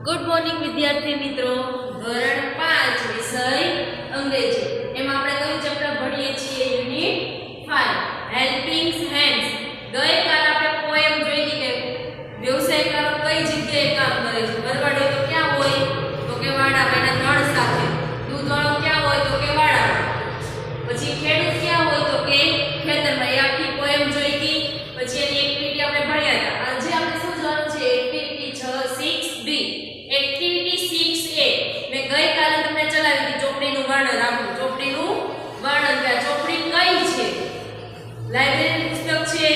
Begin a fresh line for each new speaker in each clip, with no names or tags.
Good morning વિદ્યાર્થી મિત્રો, ધોરણ 5 વિષય અંગ્રેજી એમાં આપણે કયું ચેપ્ટર ભણીએ છીએ? Unit 5 helping hands. ગઈકાલ આપણે પોએમ જોઈ કે વ્યવસાયકારો કઈ જગ્યાએ કામ કરે છે. બરવાડો તો ક્યાં હોય? તો કે વાડામાં એના નળ સાથે. દૂધવાળો ક્યાં હોય? તો કે વાડામાં. પછી ખેડૂત ક્યાં હોય? તો કે ખેતરમાં. એ આખી પોએમ જોઈ હતી. પછી એની એક્ટિવિટી આપણે ભણ્યા હતા. આજે આપણે શું જોવાનું છે? Activity 6-6b. એક્ટિવિટી 6a મેં ગઈકાલે તમને ચલાવી હતી. ચોપડીનું વર્ણન આપું. ચોપડીનું વર્ણન કે ચોપડી કઈ છે? લાઇબ્રેરી પુસ્તક છે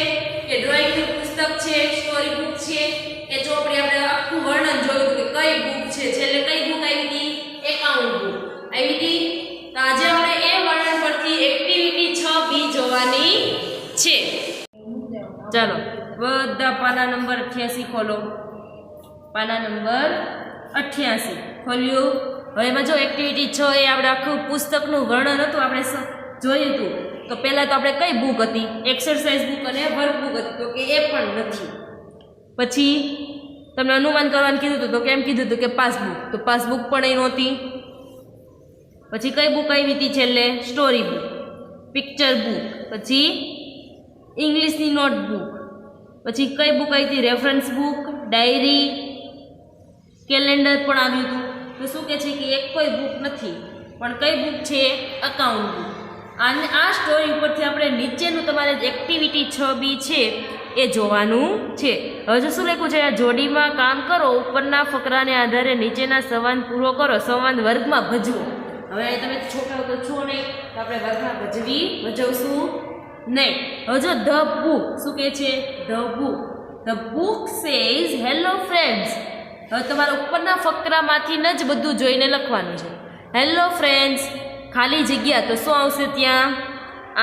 કે ડ્રોઈંગનું પુસ્તક છે, સ્ટોરી બુક છે કે ચોપડી? આપણે આખું વર્ણન જોયું કે કઈ બુક છે. છેલ્લે કઈ બુક આવી હતી? એકાઉન્ટ બુક આવી હતી. તો આજે આપણે એ વર્ણન પરથી એક્ટિવિટી 6b જોવાની છે. ચાલો બધા પાના નંબર 88 ખોલો. પાના નંબર 88 ખોલ્યું. હવે એમાં જો એક્ટિવિટી 6 એ આપણે આખું પુસ્તકનું વર્ણન હતું, આપણે જોયું હતું. તો પહેલાં તો આપણે કઈ બુક હતી? એક્સરસાઇઝ બુક અને વર્ક બુક હતી. તો કે એ પણ નથી. પછી તમને અનુમાન કરવાનું કીધું હતું. તો કેમ કીધું હતું કે પાસબુક? તો પાસબુક પણ એ નહોતી. પછી કઈ બુક આવી હતી છેલ્લે? સ્ટોરી બુક, પિક્ચર બુક, પછી ઇંગ્લિશની નોટબુક. પછી કઈ બુક આવી હતી? રેફરન્સ બુક, ડાયરી, કેલેન્ડર પણ આવ્યું હતું. તો શું કહે છે કે એક કોઈ બુક નથી, પણ કઈ બુક છે? Account book. અને આ સ્ટોરી ઉપરથી આપણે નીચેનું તમારે એક્ટિવિટી 6b છે એ જોવાનું છે. હવે જો શું લખ્યું છે? જોડીમાં કામ કરો, ઉપરના ફકરાને આધારે નીચેના સંવાદ પૂરો કરો, સંવાદ વર્ગમાં ભજવો. હવે તમે છોકરાઓ તો છો નહીં, તો આપણે વર્ગમાં ભજવશું નહીં. હવે જો ધ બુક શું કહે છે? The book says hello friends. હવે તમારા ઉપરના ફકરામાંથી જ બધું જોઈને લખવાનું છે. હેલો ફ્રેન્ડ્સ, ખાલી જગ્યા. તો શું આવશે ત્યાં?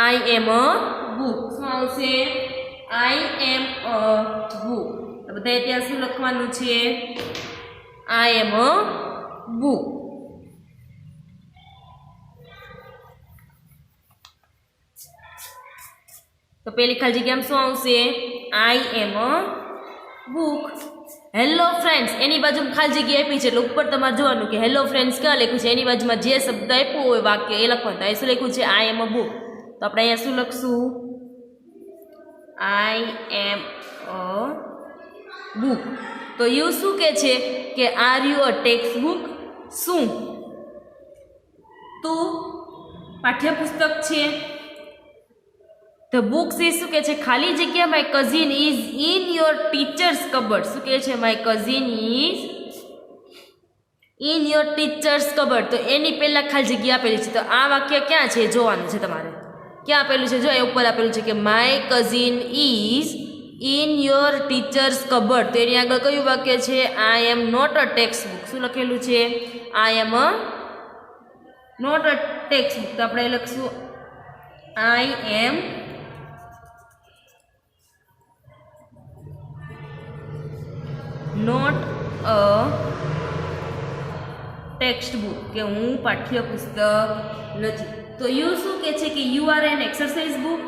આઈ એમ અ બુક. શું આવશે? I am a book. તો બધાએ ત્યાં શું લખવાનું છે? I am a book. તો પેલી ખાલી જગ્યામાં શું આવશે? I am a book. Hello friends, એની બાજુમાં ખાલી જગ્યા આપી છે એટલે ઉપર તમારે જોવાનું કે હેલો ફ્રેન્ડ્સ ક્યાં લખ્યું છે. એની બાજુમાં જે શબ્દ આપ્યો હોય વાક્ય એ લખવાનું. અહીં શું લખ્યું છે? I am a book. તો આપણે અહીંયા શું લખશું? I am a book. તો યુ શું કહે છે કે are you a text book? શું તું પાઠ્યપુસ્તક છે? ધ બુક્સ ઇઝ શું કહે છે? ખાલી જગ્યા my cousin is in your teachers cupboard. શું કહે છે? My cousin is in your teachers cupboard. તો એની પહેલાં ખાલી જગ્યા આપેલી છે. તો આ વાક્ય ક્યાં છે જોવાનું છે તમારે. ક્યાં આપેલું છે? જો એ ઉપર આપેલું છે કે my cousin is in your teachers cupboard. તો એની આગળ કયું વાક્ય છે? I am not a text book. શું લખેલું છે? I am a not a text book. તો આપણે લખશું I am not a text book, કે હું પાઠ્યપુસ્તક નથી. તો યુ શું કહે છે કે you are an exercise book.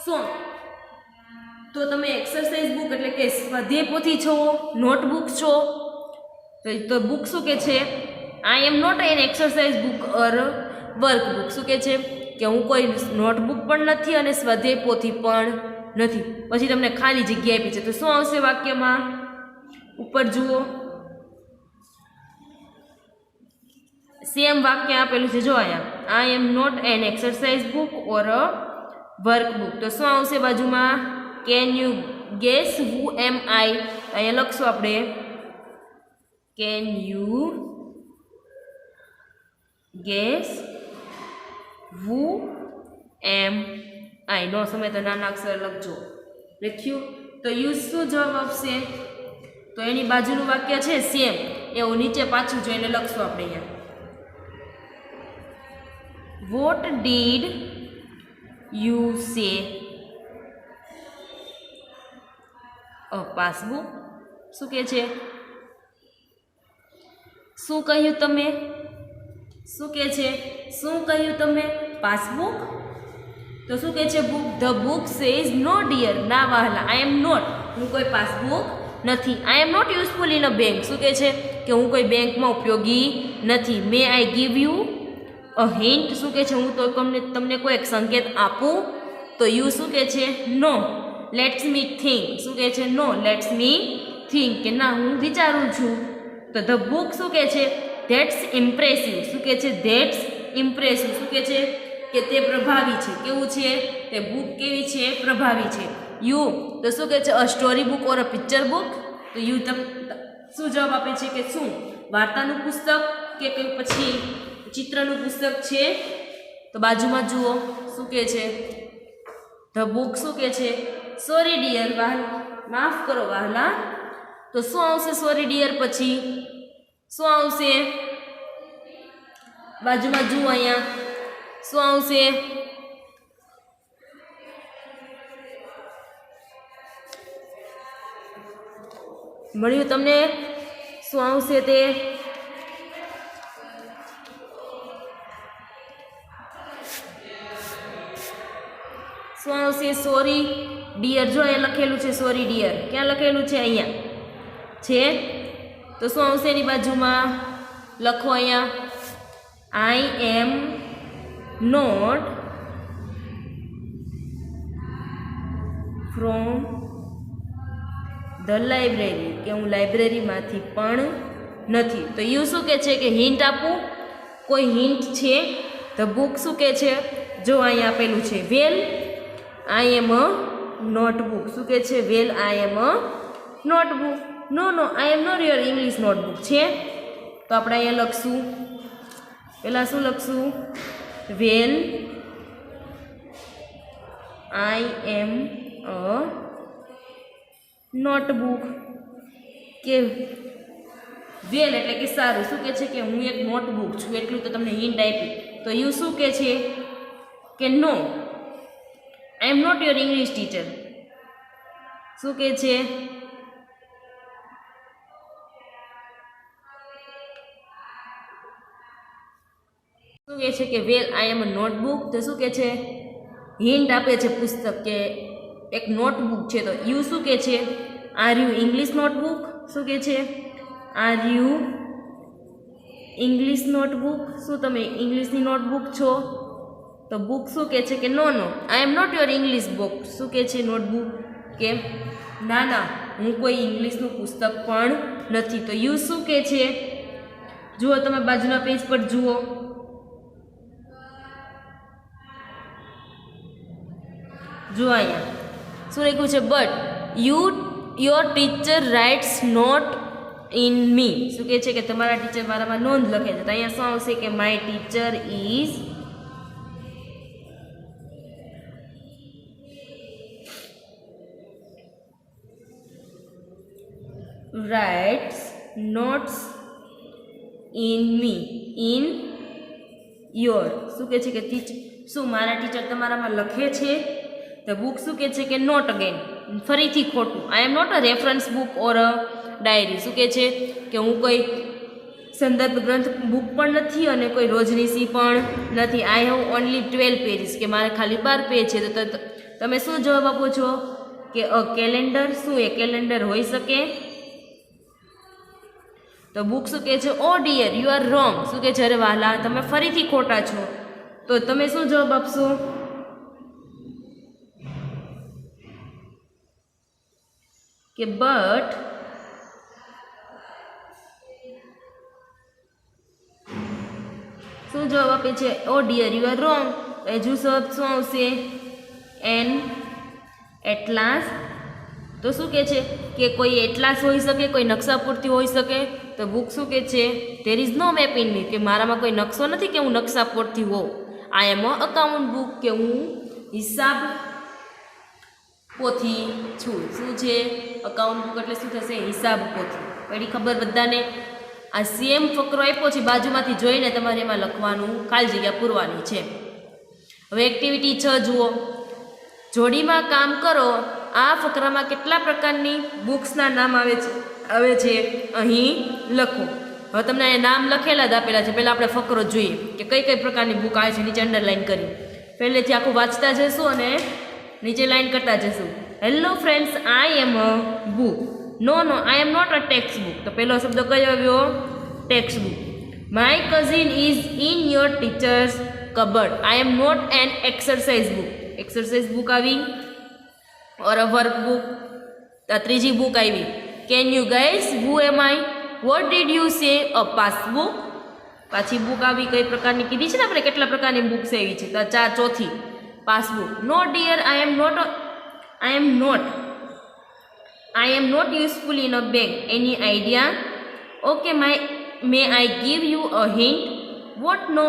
શું? તો તમે એક્સરસાઇઝ બુક એટલે કે સ્વાધ્યાય પોથી છો, નોટબુક છો. તો બુક શું કહે છે? I am not an exercise book or workbook. શું કહે છે કે હું કોઈ નોટબુક પણ નથી અને સ્વાધ્યાય પોથી પણ નથી. પછી તમને ખાલી જગ્યા આપી છે. તો શું આવશે વાક્યમાં? ઉપર જુઓ, સેમ વાક્ય આપેલું છે. જો અહીંયા I am not an exercise book or a work book. તો શું આવશે બાજુમાં? Can you guess who am I. અહીંયા લખશું આપણે can you guess who am I. નો સમય તો નાના અક્ષર લખજો. લખ્યું? તો યુ શું જવાબ આપશે? તો એની બાજુનું વાક્ય છે સેમ, એવું નીચે પાછું જોઈને લખશું આપણે અહીંયા. Vote did you say a passbook. શું કહે છે? શું કહ્યું તમે? શું કહે છે? શું કહ્યું તમે? પાસબુક. તો શું કહે છે? Book. The book says no dear. ના વહાલા, આઈ એમ નોટ. હું કોઈ પાસબુક નથી. I am not useful in a bank. શું કહે છે કે હું કોઈ બેંકમાં ઉપયોગી નથી. May I give you a hint. શું કહે છે હું તો તમને કોઈ એક સંકેત આપું. તો યુ શું કહે છે નો. Let's me think. શું કહે છે નો લેટ્સ મી થિંક, કે ના હું વિચારું છું. તો ધ બુક શું કહે છે ધેટ્સ ઇમ્પ્રેસિવ. શું કહે છે ધેટ્સ ઇમ્પ્રેસિવ. શું કહે છે કે તે પ્રભાવી છે. કેવું છે તે બુક કેવી છે પ્રભાવી છે. યુ તો શું કહે છે અ story book or a picture book. તો યુ શું જવાબ આપે છે કે શું વાર્તાનું પુસ્તક કે કંઈ પછી ચિત્રનું પુસ્તક છે. તો બાજુમાં જુઓ શું કહે છે ધ બુક શું કહે છે સોરી ડિયર માફ કરો વહાલા. તો શું આવશે સોરી ડિયર પછી શું આવશે બાજુમાં જુઓ અહીંયા શું આવશે મળ્યું તમને શું આવશે તે શું આવશે સોરી ડિયર. જો અહીંયા લખેલું છે સોરી ડિયર. ક્યાં લખેલું છે અહીંયા છે. તો શું આવશે એની બાજુમાં લખો અહીંયા I am not from the library, કે હું લાઇબ્રેરીમાંથી પણ નથી. તો યુ શું કહે છે કે હિન્ટ આપું. કોઈ હિન્ટ છે. ધ બુક શું કહે છે જો અહીંયા આપેલું છે well I am a notebook. શું કહે છે well I am a notebook. No I am not your English notebook છે. તો આપણે અહીંયા લખશું પહેલાં શું લખશું વેલ આઈ એમ અ નોટબુક. કે વેલ એટલે કે સારું. શું કહે છે કે હું એક નોટબુક છું. એટલું તો તમને હિન્ટ આપી. તો યુ શું કહે છે કે no I am not your English teacher. શું કહે છે શું કહે છે કે વેલ આઈ એમ અ નોટબુક. તો શું કહે છે હિન્ટ આપે છે પુસ્તક કે એક નોટબુક છે. તો યુ શું કહે છે આર યુ ઇંગ્લિશ નોટબુક. શું કહે છે આર યુ ઇંગ્લિશ નોટબુક. શું તમે ઇંગ્લિશની નોટબુક છો. તો બુક શું કહે છે કે no I am not your English book. શું કહે છે નોટબુક કે ના હું કોઈ ઇંગ્લિશનું પુસ્તક પણ નથી. તો યુ શું કહે છે જુઓ તમે બાજુના પેજ પર જુઓ અહીંયા શું લખ્યું છે but your teacher writes not in me. શું કહે છે કે તમારા ટીચર મારામાં નોંધ લખે છે. તો અહીંયા શું આવશે કે my teacher is writes notes in me in your. શું કહે છે કે શું મારા ટીચર તમારામાં લખે છે. ધ બુક શું કહે છે કે નોટ અગેન ફરીથી ખોટું. I am not a reference book or a diary. શું કહે છે કે હું કોઈ સંદર્ભ ગ્રંથ બુક પણ નથી અને કોઈ રોજનીશી પણ નથી. આઈ હેવ ઓનલી 12 પેજીસ, કે મારે ખાલી 12 પેજ છે. તો તમે શું જવાબ આપો છો કે અ કેલેન્ડર. શું એ કેલેન્ડર હોઈ શકે. તો બુક શું કહે છે ઓ ડિયર યુ આર રોંગ. શું કહે છે અરે વાલા તમે ફરીથી ખોટા છો. તો તમે શું જવાબ આપશો કે બટ શું જવાબ આપે છે ઓ ડિયર યુ આર રોંગ. હજુ શબ્દ શું આવશે એન એટલાસ. તો શું કહે છે કે કોઈ એટલાસ હોઈ શકે, કોઈ નકશા પૂરતી હોઈ શકે. તો બુક શું કહે છે there is no map in me, કે મારામાં કોઈ નકશો નથી કે હું નકશા પૂરતી હોઉં. આઈ એમ અ અકાઉન્ટ બુક, કે હું હિસાબ પોથી છું. શું છે અકાઉન્ટ બુક એટલે શું થશે હિસાબ પોથી. પડી ખબર બધાને. આ સેમ ફકરો આપ્યો છે બાજુમાંથી જોઈને તમારે એમાં લખવાનું ખાલી જગ્યા પૂરવાની છે. હવે એક્ટિવિટી 6 જુઓ જોડીમાં કામ કરો. આ ફકરામાં કેટલા પ્રકારની બુક્સના નામ આવે છે અહીં લખો. હવે તમને અહીંયા નામ લખેલા જ આપેલા છે. પહેલાં આપણે ફકરો જોઈએ કે કઈ કઈ પ્રકારની બુક આવે છે. નીચે અંડરલાઇન કરી પહેલેથી આખું વાંચતા જશું અને નીચે લાઇન કરતા જશું. Hello friends I am a book. No no I am not a text book. તો પહેલો શબ્દ કયો આવ્યો? Text book. My cousin is in your teachers cupboard. I am not an exercise book. Exercise book આવી or a work book. ત્રીજી book આવી. Can you guys who am I? What did you say? A passbook. પાછી book આવી કઈ પ્રકારની કીધી છે ને આપણે, કેટલા પ્રકારની બુક્સ આવી છે? તો ચોથી passbook. No dear I am not useful in a bank. Any idea? Okay may I give you a hint? What no?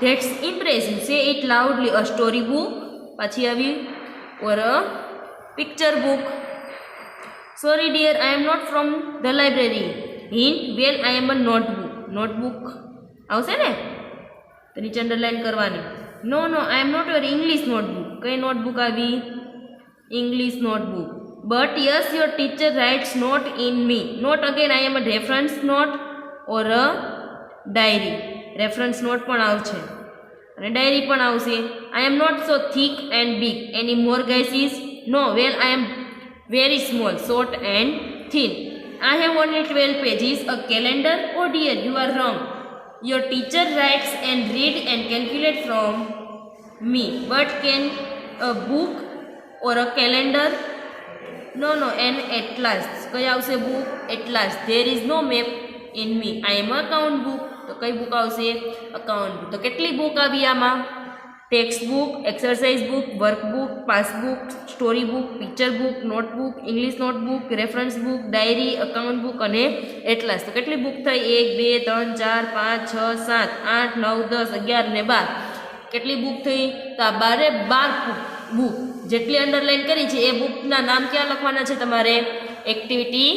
That's impressive. Say it loudly. A story book. પાછી આવી or a picture book. Sorry dear I am not from the library. Hint? Well I am a notebook. Notebook આવશે ને, તો નીચે underline કરવાની. No I am not your English notebook. કઈ notebook આવી? English notebook. But yes your teacher writes not in me. Not again I am a reference note or a diary. Reference note પણ આવશે અને diary પણ આવશે. I am not so thick and big. Any more guesses? No well I am very small, short and thin. I have only 12 pages. A calendar? Oh dear, you are wrong. Your teacher writes and read and calculate from me. But can a book or a calendar? No, an atlas. કઈ આવશે book? Atlas. There is no map in me. I am account book. તો કઈ book આવશે? Account book. તો કેટલી book આવી આમાં? Text book, exercise book, workbook, passbook, story book, picture book, notebook, English notebook, reference book, diary, account book અને atlas. તો કેટલી બુક થઈ? 1 2 3 4 5 6 7 8 9 10 11 ને 12. કેટલી બુક થઈ? તો આ 12 બુક જેટલી અંડરલાઇન કરી છે એ બુકના નામ ક્યાં લખવાના છે તમારે? એક્ટિવિટી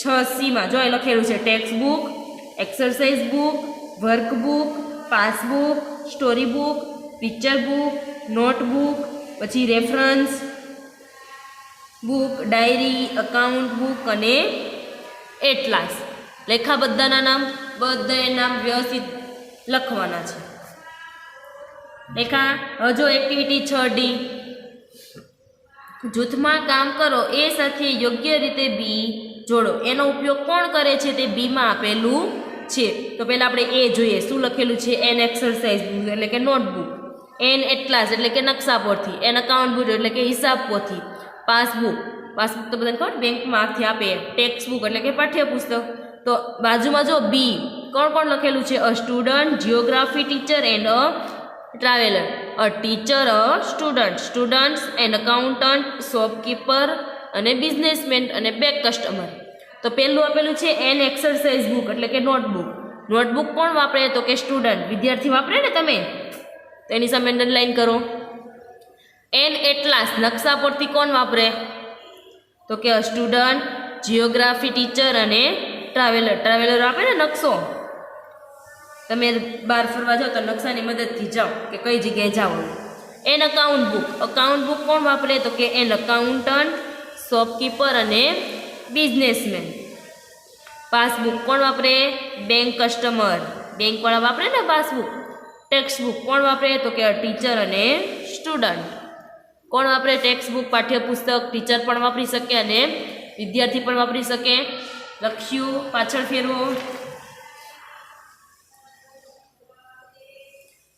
6C માં. જો એ લખેલું છે textbook, exercise book, workbook, passbook, story book, picture book, notebook, પછી reference book, diary, account book અને એટલાસ. લેખા બધાના નામ, બધાએ નામ વ્યવસ્થિત લખવાના છે. લેખા હજો એક્ટિવિટી 6D. જૂથમાં કામ કરો એ સાથે યોગ્ય રીતે બી જોડો. એનો ઉપયોગ કોણ કરે છે તે બીમાં આપેલું છે. તો પહેલાં આપણે એ જોઈએ. શું લખેલું છે? એન એક્સરસાઇઝ બુક એટલે કે નોટબુક, એન એટલાસ એટલે કે નકશા પોથી, એન અકાઉન્ટ બુક એટલે કે હિસાબ પોથી, પાસબુક તો બધાને ખબર બેંકમાં આખથી આપે, ટેક્સ્ટ બુક એટલે કે પાઠ્યપુસ્તક. તો બાજુમાં જો બી કોણ લખેલું છે? A student, geography teacher and a traveller. A teacher, a students and accountant, shopkeeper અને બિઝનેસમેન અને બેંક કસ્ટમર. તો પહેલું આપેલું છે એન એક્સરસાઇઝ બુક એટલે કે નોટબુક. નોટબુક કોણ વાપરે? તો કે સ્ટુડન્ટ, વિદ્યાર્થી વાપરે ને તમે. તો એની સામે અંડરલાઇન કરો. એન એટલાસ નકશા પરથી કોણ વાપરે? તો કે સ્ટુડન્ટ, જિયોગ્રાફી ટીચર અને ટ્રાવેલર આપે ને નકશો. તમે બહાર ફરવા જાઓ તો નકશાની મદદથી જાઓ કે કઈ જગ્યાએ જાઓ. એન અકાઉન્ટ બુક કોણ વાપરે? તો કે એન અકાઉન્ટન્ટ, શોપકીપર અને બિઝનેસમેન. પાસબુક કોણ વાપરે? બેંક કસ્ટમર, બેંકવાળા વાપરે ને પાસબુક. ટેક્સ્ટ બુક કોણ વાપરે? તો કે ટીચર અને સ્ટુડન્ટ. કોણ વાપરે ટેક્સ્ટ બુક? પાઠ્યપુસ્તક. ટીચર પણ વાપરી શકે અને વિદ્યાર્થી પણ વાપરી શકે. લખ્યું, પાછળ ફેરવો.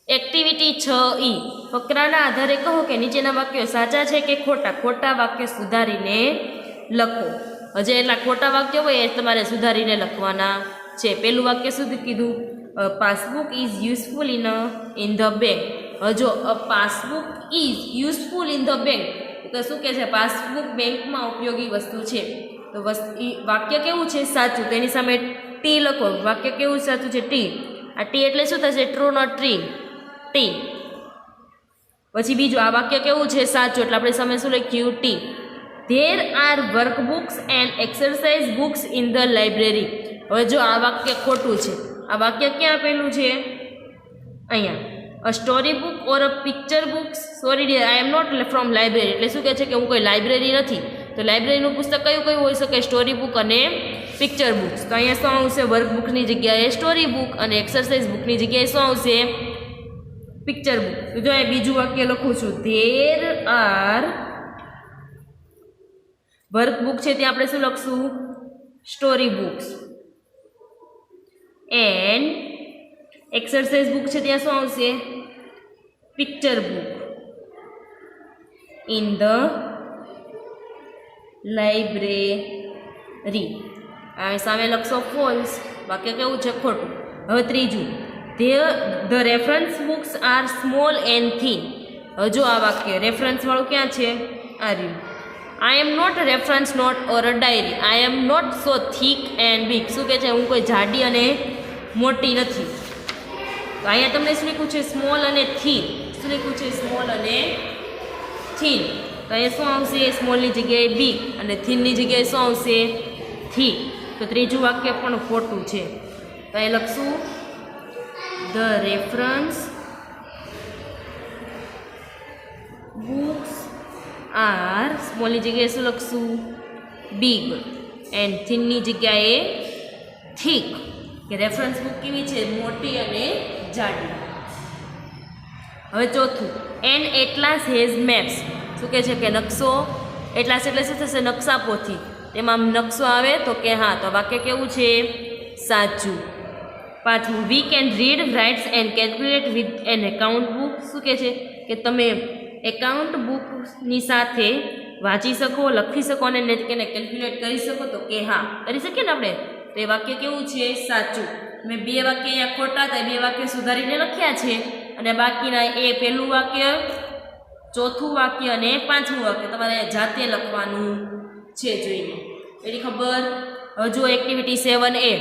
Activity 6E. ફકરાના આધારે કહો કે નીચેના વાક્યો સાચા છે કે ખોટા. ખોટા વાક્ય સુધારીને લખો. હજે એટલા ખોટા વાક્યો હોય એ તમારે સુધારીને લખવાના છે. પહેલું વાક્ય શું કીધું? Passbook is useful in the bank. હજો a passbook is useful in the bank. તો શું કહે છે? પાસબુક બેંકમાં ઉપયોગી વસ્તુ છે. તો વાક્ય કેવું છે? સાચું. તેની સામે ટી લખો. વાક્ય કેવું સાચું છે? ટી. આ ટી એટલે શું થશે? True not tree. ટી. પછી બીજું આ વાક્ય કેવું છે? સાચું. એટલે આપણે સામે શું લખ્યું? T. There are workbooks and exercise books in the library. હવે જો આ વાક્ય ખોટું છે. આ વાક્ય ક્યાં આપેલું છે? અહીંયા. A story book or a picture books. Sorry dear I am not from library. એટલે શું કહે છે કે હું કોઈ લાઇબ્રેરી નથી. તો લાઇબ્રેરીનું પુસ્તક કયું હોઈ શકે? સ્ટોરી બુક અને પિક્ચર બુક્સ. તો અહીંયા શું આવશે? વર્કબુકની જગ્યાએ સ્ટોરી બુક અને એક્સરસાઇઝ બુકની જગ્યાએ શું આવશે? Picture book. તો જો અહીં બીજું વાક્ય લખું છું. ધેર આર વર્કબુક છે ત્યાં આપણે શું લખશું? Story books. And exercise book છે ત્યાં શું આવશે? Picture book. In the library. આ સામે લખશો ફોલ્સ, વાક્ય કેવું છે? ખોટું. હવે ત્રીજું, the reference books are small and thin. હવે જો આ વાક્ય રેફરન્સ વાળું ક્યાં છે? આ રહ્યું. I am not reference note or a diary. I am not so thick and big. શું કહે છે? હું કોઈ જાડી અને મોટી નથી. તો અહીંયા તમને શું લખ્યું છે? સ્મોલ અને થીન. શું લખ્યું છે? સ્મોલ અને થીન. તો અહીંયા શું આવશે? સ્મોલની જગ્યાએ બિગ અને થીનની જગ્યાએ શું આવશે? થીક. તો ત્રીજું વાક્ય પણ ખોટું છે. તો અહીં લખશું ધ રેફરન્સ બુક્સ આર, સ્મોલની જગ્યાએ શું લખશું? બિગ. એન્ડ થીનની જગ્યાએ થીક. કે રેફરન્સ બુક કેવી છે? મોટી અને જાડી. હવે ચોથું, એન એટલાસ હેઝ મેપ્સ. શું કહે છે? કે નકશો. એટલાસ એટલે શું થશે? નકશા પોથી. તેમાં નકશો આવે તો કે હા. તો વાક્ય કેવું છે? સાચું. પાછું, we can read, writes and calculate with an account book. શું કહે છે? કે તમે એકાઉન્ટ બુકની સાથે વાંચી શકો, લખી શકો અને એને કેલ્ક્યુલેટ કરી શકો. તો કે હા, કરી શકીએ ને આપણે. તો એ વાક્ય કેવું છે? સાચું. મેં બે વાક્ય અહીંયા ખોટા હતા, બે વાક્ય સુધારીને લખ્યા છે. અને બાકીના એ પહેલું વાક્ય, ચોથું વાક્ય અને પાંચમું વાક્ય તમારે જાતે લખવાનું છે. જોઈએ એની ખબર. હવે જો એક્ટિવિટી 7A.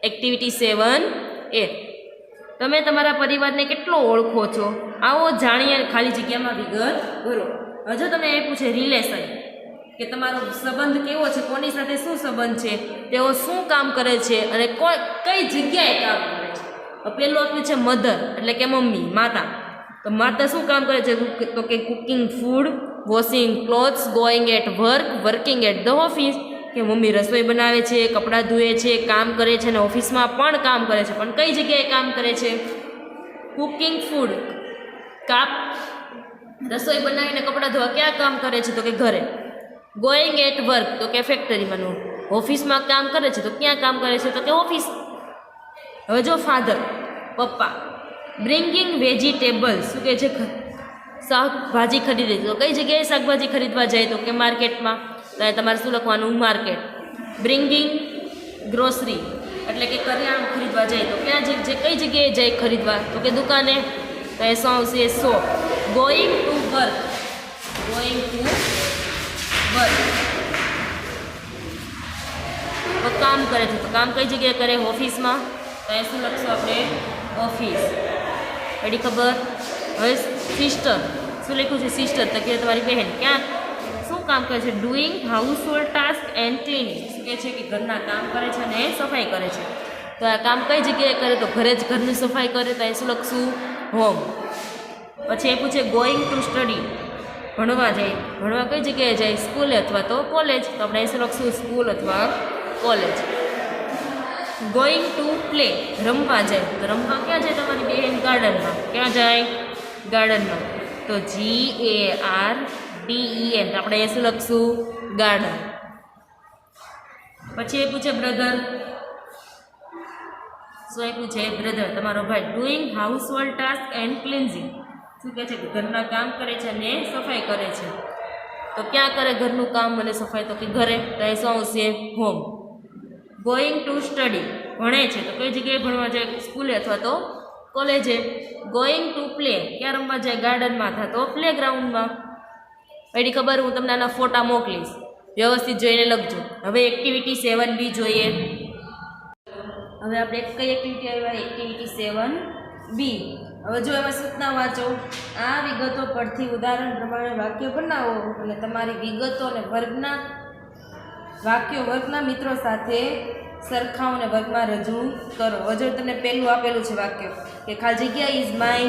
Activity 7A. તમે તમારા પરિવારને કેટલો ઓળખો છો? આવો જાણીએ ખાલી જગ્યામાં વિગત ભરો. હજુ તમને એ પૂછે રિલેશન, કે તમારો સંબંધ કેવો છે, કોની સાથે શું સંબંધ છે, તેઓ શું કામ કરે છે અને કઈ જગ્યાએ કામ કરે છે. પહેલું આપ્યું છે મધર, એટલે કે મમ્મી, માતા. તો માતા શું કામ કરે છે? તો કે cooking food, washing clothes, going at work, working at the office. કે મમ્મી રસોઈ બનાવે છે, કપડાં ધોએ છે, કામ કરે છે અને ઓફિસમાં પણ કામ કરે છે. પણ કઈ જગ્યાએ કામ કરે છે? કુકિંગ ફૂડ, રસોઈ બનાવીને કપડાં ધોવા ક્યાં કામ કરે છે? તો કે ઘરે. ગોઈંગ એટ વર્ક, તો કે ફેક્ટરીમાં. ઓફિસમાં કામ કરે છે તો ક્યાં કામ કરે છે? તો કે ઓફિસ. હવે જો ફાધર, પપ્પા. Bringing vegetables. શું કહે છે? શાકભાજી ખરીદે. તો કઈ જગ્યાએ શાકભાજી ખરીદવા જાય? તો કે માર્કેટમાં. તો તમારે શું લખવાનું? માર્કેટ. બ્રિંગિંગ ગ્રોસરી, એટલે કે કરિયાણું ખરીદવા જાય. તો ક્યાં કઈ જગ્યાએ જાય ખરીદવા? તો કે દુકાને. તો એ શું આવશે? Shop. Going to work. Going to work, તો કામ કરે છે. તો કામ કઈ જગ્યાએ કરે? ઓફિસમાં. તો એ શું લખશું આપણે? ઓફિસ. એની ખબર. હવે સિસ્ટર. શું લખ્યું છે? સિસ્ટર, તો કે તમારી બહેન. ક્યાં શું કામ કરે છે? Doing house hold task and cleaning. શું કહે છે? કે ઘરના કામ કરે છે અને સફાઈ કરે છે. તો આ કામ કઈ જગ્યાએ કરે? તો ઘરે જ ઘરની સફાઈ કરે. તો એ શું લખશું? હોમ. પછી એ પૂછે ગોઈંગ ટુ સ્ટડી. ભણવા જાય. ભણવા કઈ જગ્યાએ જાય? સ્કૂલે અથવા તો કોલેજ. તો આપણે એ શું લખશું? સ્કૂલ અથવા કોલેજ. Going to play. રમવા જાય. તો રમવા ક્યાં જાય તમારી બહેન? ગાર્ડનમાં. ક્યાં જાય? ગાર્ડનમાં. તો GARDEN. આપણે એ શું લખશું? ગાર્ડન. પછી એ પૂછે બ્રધર. શું એ પૂછે? બ્રધર, તમારો ભાઈ. Doing house hold task and cleansing. શું કહે છે? કે ઘરના કામ કરે છે અને સફાઈ કરે છે. તો ક્યાં કરે ઘરનું કામ અને સફાઈ? તો કે ઘરે. તો એ શું આવશે? હોમ. Going to study. ભણે છે. તો કઈ જગ્યાએ ભણવા જાય? સ્કૂલે અથવા તો કોલેજે. Going to play. ક્યાં રમવા જાય? ગાર્ડનમાં અથવા તો પ્લે ગ્રાઉન્ડમાં. એની ખબર હું તમને આના ફોટા મોકલીશ, વ્યવસ્થિત જોઈને લખજો. હવે એક્ટિવિટી 7B જોઈએ. હવે આપણે કઈ એક્ટિવિટી આવ્યા? Activity 7B. હવે જો એમાં સૂચના વાંચો. આ વિગતો પરથી ઉદાહરણ પ્રમાણે વાક્ય બનાવો અને તમારી વિગતો અને વાક્યો વર્ગના મિત્રો સાથે સરખાવો અને વર્ગમાં રજૂ કરો. હવે જો તમને પહેલું આપેલું છે વાક્ય કે ખાલી જગ્યા is my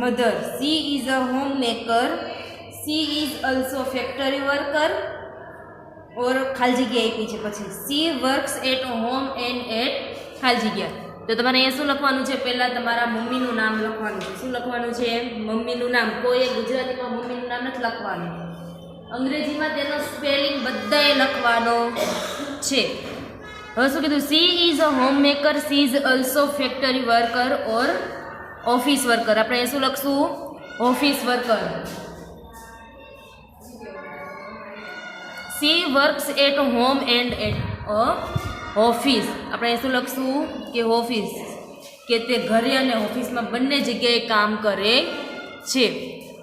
mother, she is a home maker, she is also factory worker, or ખાલી જગ્યા આપી છે. પછી she works at home and at ખાલી જગ્યા. તો તમારે અહીંયા શું લખવાનું છે? પહેલાં તમારા મમ્મીનું નામ લખવાનું છે. શું લખવાનું છે? મમ્મીનું નામ. કોઈ ગુજરાતીમાં મમ્મીનું નામ નથી લખવાનું. અંગ્રેજીમાં તેનો સ્પેલિંગ બધાએ લખવાનો છે. હવે શું કીધું? She is a home maker, she is also factory worker or office worker. આપણે શું લખશું? Office worker. She works at home and at a office. આપણે શું લખશું? કે ઓફિસ, કે તે ઘરે અને ઓફિસમાં બંને જગ્યાએ કામ કરે છે.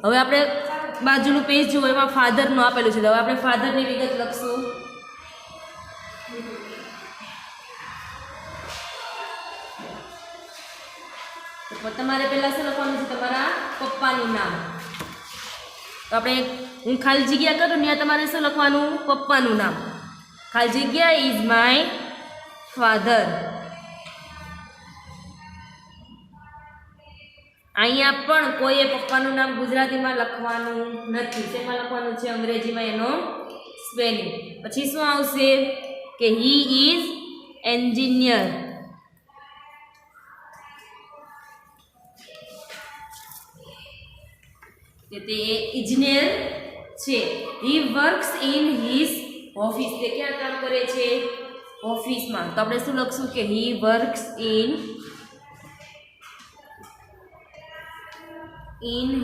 હવે આપણે બાજુનું પેજ જુઓ, એમાં ફાધરનું આપેલું છે. હવે આપણે ફાધરની વિગત લખશું. તો તમારે પહેલાં શું લખવાનું છે? તમારા પપ્પાનું નામ. તો આપણે હું ખાલી જગ્યા કરું ને તમારે શું લખવાનું? પપ્પાનું નામ. ખાલી જગ્યા ઇઝ માય ફાધર. અહીંયા પણ કોઈએ પપ્પાનું નામ ગુજરાતીમાં લખવાનું નથી. શેમાં લખવાનું છે? અંગ્રેજીમાં એનો સ્પેલિંગ. પછી શું આવશે? કે હી ઇઝ એન્જિનિયર. કે તે ઇજનેર છે. હી વર્ક્સ ઇન હિઝ ઓફિસ. તે ક્યાં કામ કરે છે? ઓફિસમાં. તો આપણે શું લખશું? કે he works in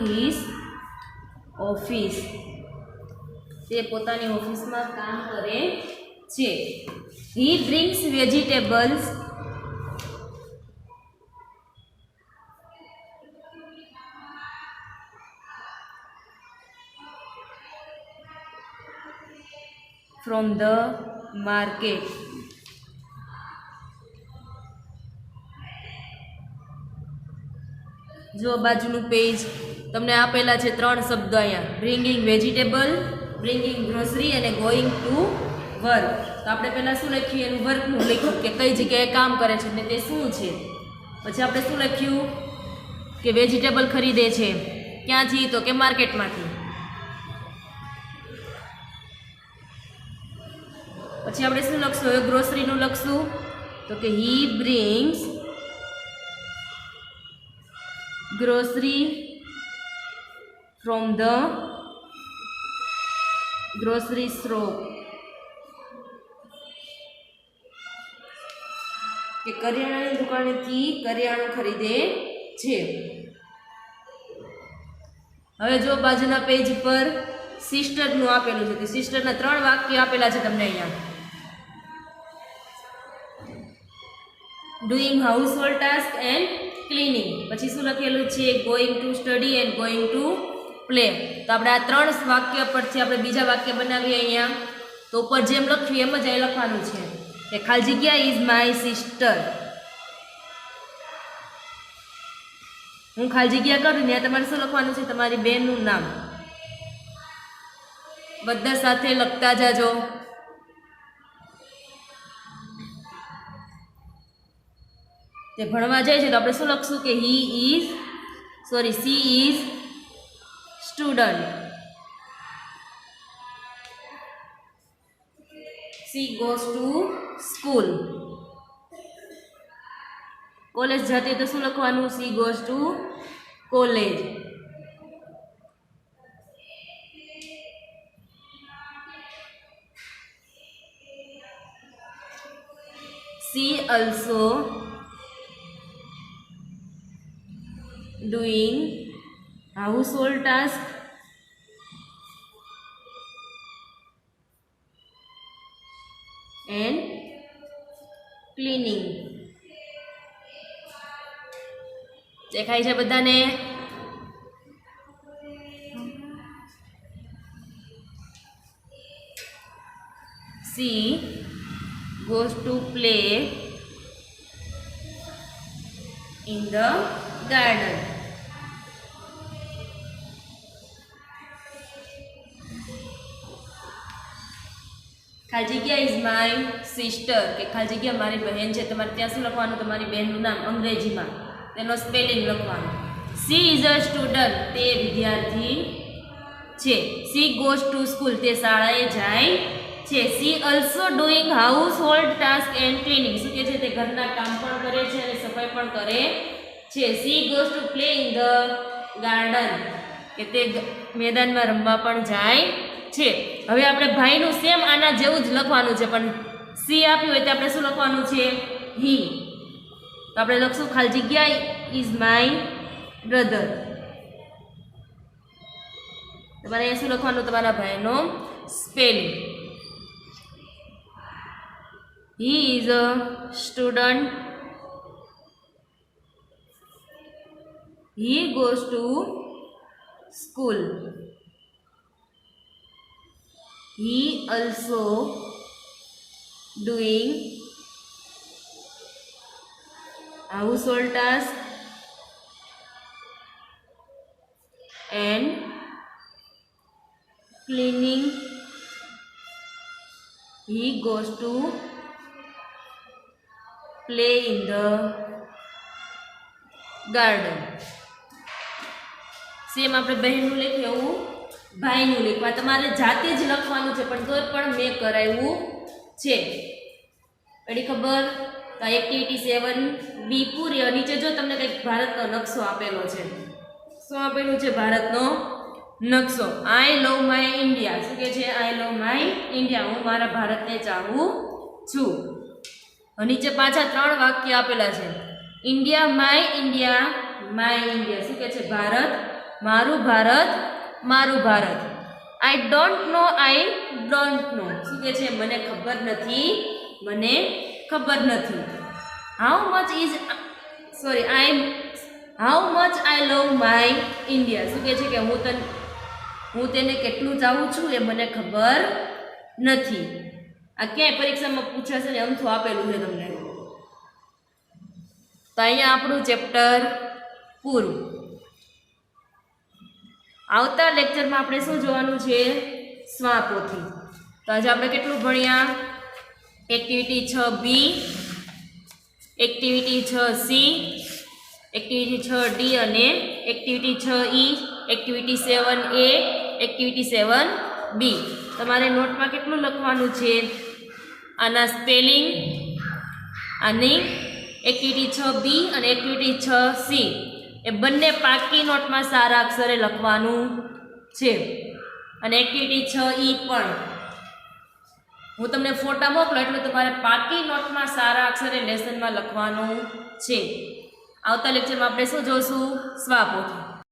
his office. તે પોતાની ઓફિસમાં કામ કરે છે. He brings vegetables from the market. જો બાજુનું પેજ તમને આપેલા છે 3 શબ્દ અહીંયા: બ્રિંગિંગ વેજીટેબલ, બ્રિંગિંગ ગ્રોસરી અને ગોઈંગ ટુ વર્ક. તો આપણે પહેલાં શું લખ્યું? એનું વર્કનું લખ્યું કે કઈ જગ્યાએ કામ કરે છે ને તે શું છે. પછી આપણે શું લખ્યું? કે વેજીટેબલ ખરીદે છે. ક્યાંથી? તો કે માર્કેટમાંથી. પછી આપણે શું લખશું? હવે ગ્રોસરીનું લખશું. તો કે he brings grocery from the grocery shop. કે કરિયાણાની દુકાનેથી કરિયાણું ખરીદે છે. હવે જો બાજુના પેજ પર સિસ્ટરનું આપેલું છે. તે સિસ્ટરના 3 વાક્ય આપેલા છે તમને અહીંયા. Doing household task and cleaning. પછી શું લખેલું છે? Going to study and going to play. તો આપણે આ 3 વાક્ય પરથી આપણે બીજા વાક્ય બનાવીએ અહીંયા. તો ઉપર જેમ લખ્યું એમ જ અહીં લખવાનું છે કે ખાલી જગ્યા ઇઝ માય સિસ્ટર. હું ખાલી જગ્યા કરું ને તમારે શું લખવાનું છે? તમારી બહેનનું નામ. બધા સાથે લખતા જાજો. તે ભણવા જાય છે તો આપણે શું લખશું? કે she is student. C goes to school. College જતી તો શું લખવાનું? C goes to college. C also doing household task and cleaning. દેખાય છે બધાને? She goes to play in the garden. ખાલી જગ્યા ઇઝ માય સિસ્ટર. કે ખાલી જગ્યા મારી બહેન છે. તમારે ત્યાં શું લખવાનું? તમારી બહેનનું નામ અંગ્રેજીમાં, તેનો સ્પેલિંગ લખવાનું. C is a student. તે વિદ્યાર્થી છે. C goes to school. તે શાળાએ જાય છે. C also doing house hold task and cleaning. શું કહે છે? તે ઘરના કામ પણ કરે છે અને સફાઈ પણ કરે છે. C goes to play in the garden. કે તે મેદાનમાં રમવા પણ જાય છે. હવે આપણે ભાઈનું સેમ આના જેવું જ લખવાનું છે, પણ સી આપ્યું હોય તો આપણે શું લખવાનું છે? હી. તો આપણે લખશું ખાલી જગ્યા ઇઝ માય બ્રધર. તમારે અહીંયા શું લખવાનું? તમારા ભાઈનો spelling. He is a student. He goes to school. He also doing household tasks and cleaning. He goes to play in the garden. Same આપણે બહેનનું લખ્યું એવું ભાઈનું લખવા તમારે જાતે જ લખવાનું છે, પણ તોય પણ મેં કરાવ્યું છે. પડી ખબર? તો એક્ટિવિટી 7B પૂરી. નીચે જો તમને કંઈક ભારતનો નકશો આપેલો છે. શું આપેલું છે? ભારતનો નકશો. આઈ લવ માય ઇન્ડિયા. શું કે છે? આઈ લવ માય ઇન્ડિયા. હું મારા ભારતને ચાહું છું. નીચે પાછા 3 વાક્ય આપેલા છે. India my India, my India. શું કે છે? ભારત મારું ભારત, મારું Bharat. I don't know, I don't know. શું કે છે? મને ખબર નથી, મને ખબર નથી. How much is how much I love my India. શું કે છે? કે હું તેને કેટલું ચાહું છું એ મને ખબર નથી. આ ક્યાંય પરીક્ષામાં પૂછાશે ને અમથું આપેલું છે તમને. તો અહીંયા આપણું ચેપ્ટર પૂરું. આવતા લેક્ચરમાં આપણે શું જોવાનું છે? સ્વાપોથી. તો આજે આપણે કેટલું ભણ્યા? Activity 6B, activity 6C, activity 6D અને activity 6E, activity 7A, activity 7B. તમારે નોટમાં કેટલું લખવાનું છે? આના સ્પેલિંગ, આની એક્ટિવિટી 6B અને એક્ટિવિટી 6C એ બંને પાકી નોટમાં સારા અક્ષરે લખવાનું છે. અને એક્ટિવિટી 6E પણ હું તમને ફોટા મોકલો એટલે તમારે પાકી નોટમાં સારા અક્ષરે લેસનમાં લખવાનું છે. આવતા લેક્ચરમાં આપણે શું જોઈશું? સ્વાપોથી.